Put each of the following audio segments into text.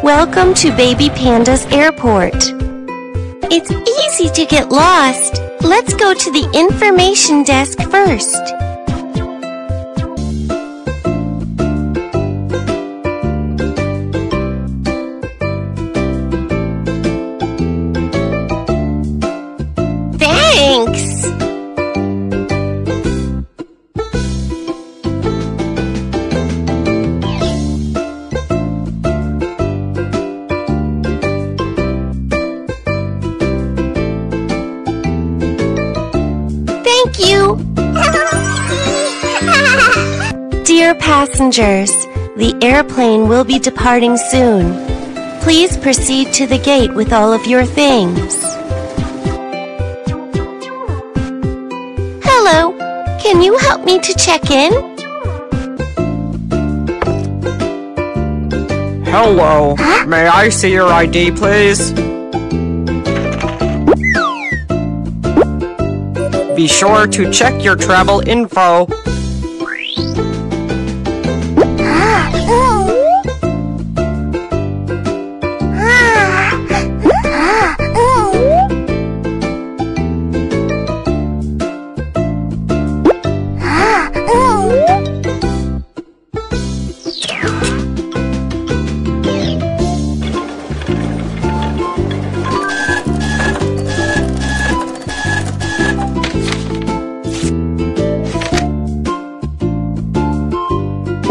Welcome to Baby Panda's airport. It's easy to get lost. Let's go to the information desk first. Thanks! Thank you! Dear passengers, the airplane will be departing soon. Please proceed to the gate with all of your things. Hello, can you help me to check in? Hello, may I see your ID, please? Be sure to check your travel info.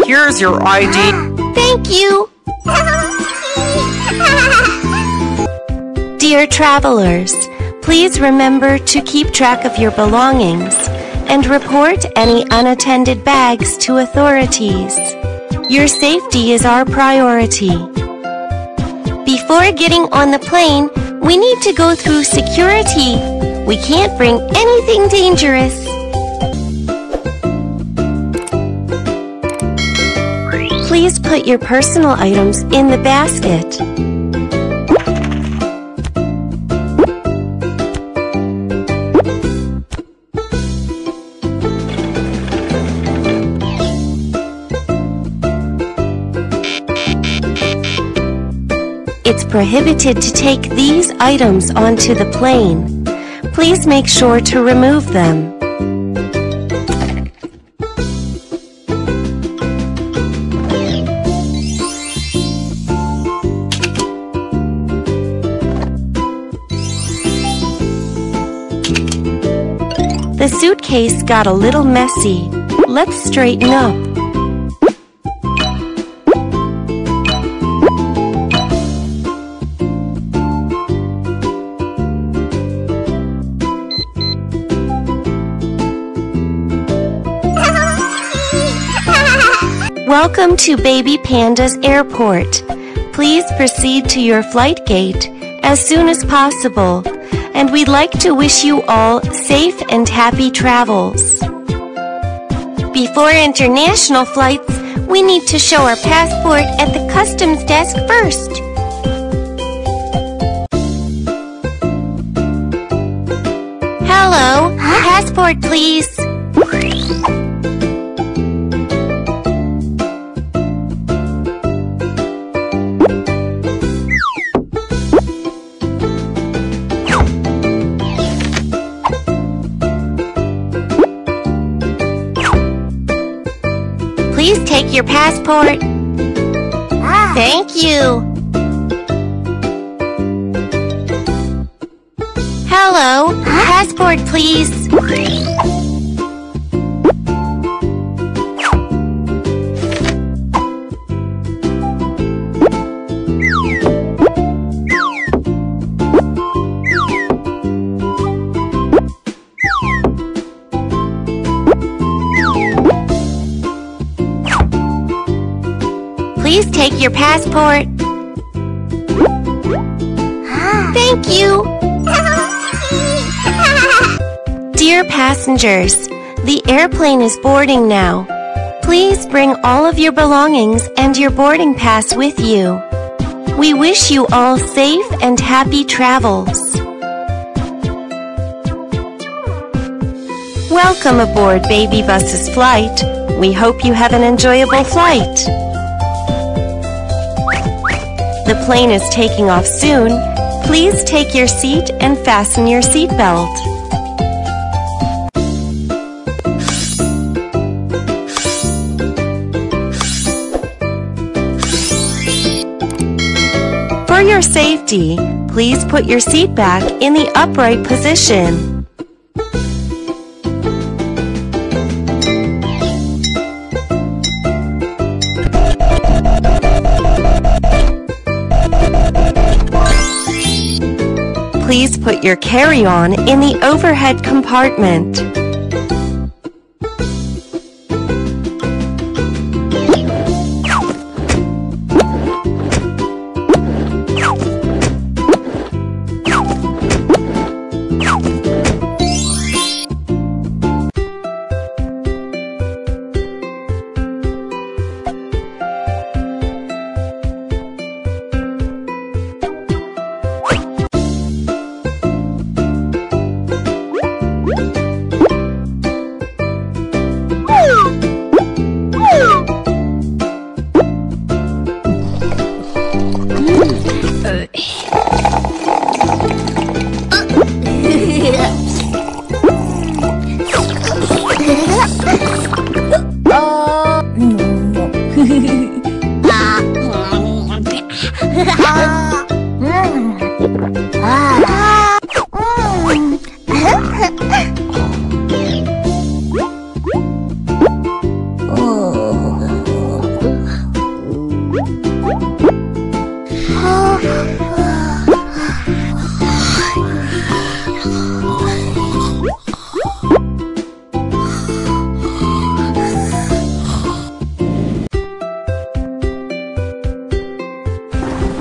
Here's your ID. Thank you! Dear travelers, please remember to keep track of your belongings and report any unattended bags to authorities. Your safety is our priority. Before getting on the plane, we need to go through security. We can't bring anything dangerous. Please put your personal items in the basket. It's prohibited to take these items onto the plane. Please make sure to remove them. The suitcase got a little messy. Let's straighten up. Welcome to Baby Panda's airport. Please proceed to your flight gate as soon as possible. And we'd like to wish you all safe and happy travels. Before international flights, we need to show our passport at the customs desk first. Hello, passport please. Please take your passport. Thank you. Hello, passport please. Please take your passport. Thank you. Dear passengers, the airplane is boarding now. Please bring all of your belongings and your boarding pass with you. We wish you all safe and happy travels. Welcome aboard Baby Bus's flight. We hope you have an enjoyable flight. The plane is taking off soon. Please take your seat and fasten your seatbelt. For your safety, please put your seat back in the upright position. Please put your carry-on in the overhead compartment.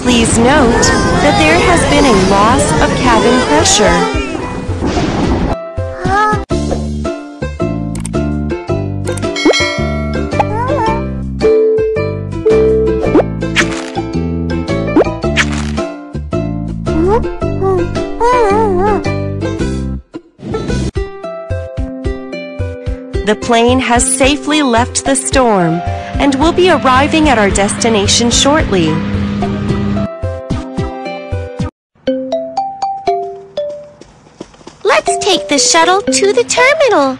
Please note that there has been a loss of cabin pressure. The plane has safely left the storm and will be arriving at our destination shortly. Let's take the shuttle to the terminal.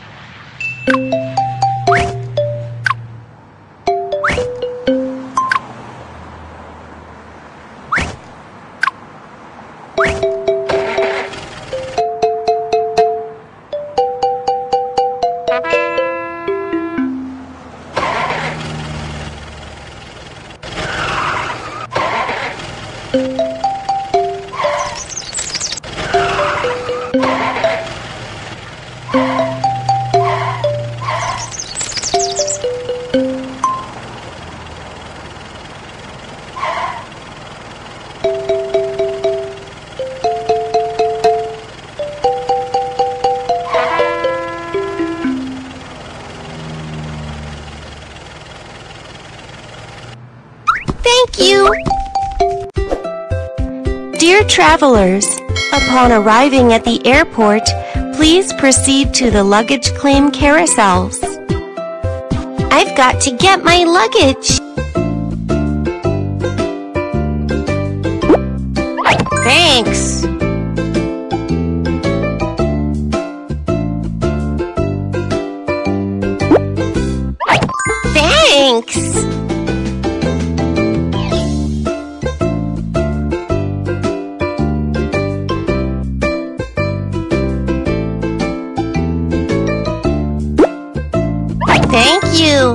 Thank you! Dear travelers, upon arriving at the airport, please proceed to the luggage claim carousels. I've got to get my luggage. Thanks! Thanks! Thank you!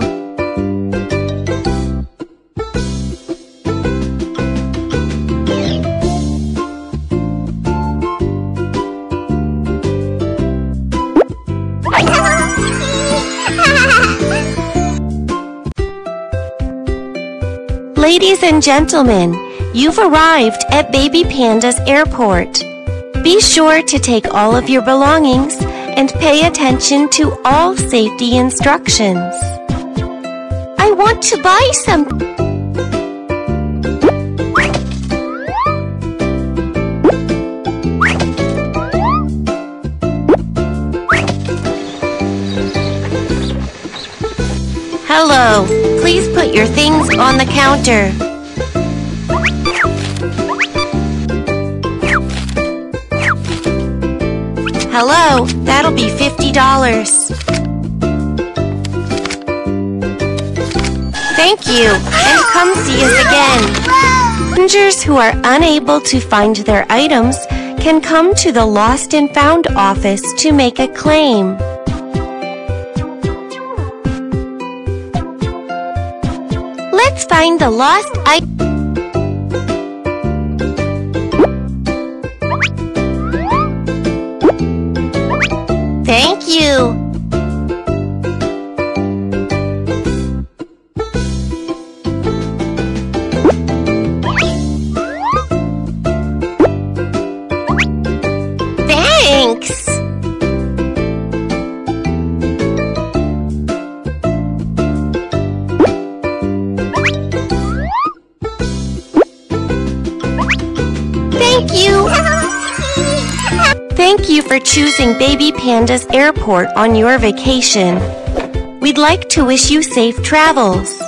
Ladies and gentlemen, you've arrived at Baby Panda's airport. Be sure to take all of your belongings and pay attention to all safety instructions. I want to buy some. Hello, please put your things on the counter. Hello, that'll be $50. Thank you, and come see us again. Passengers who are unable to find their items can come to the Lost and Found office to make a claim. Let's find the lost item. Thank you. Thanks. Thank you. Thank you for choosing Baby Panda's Airport on your vacation. We'd like to wish you safe travels.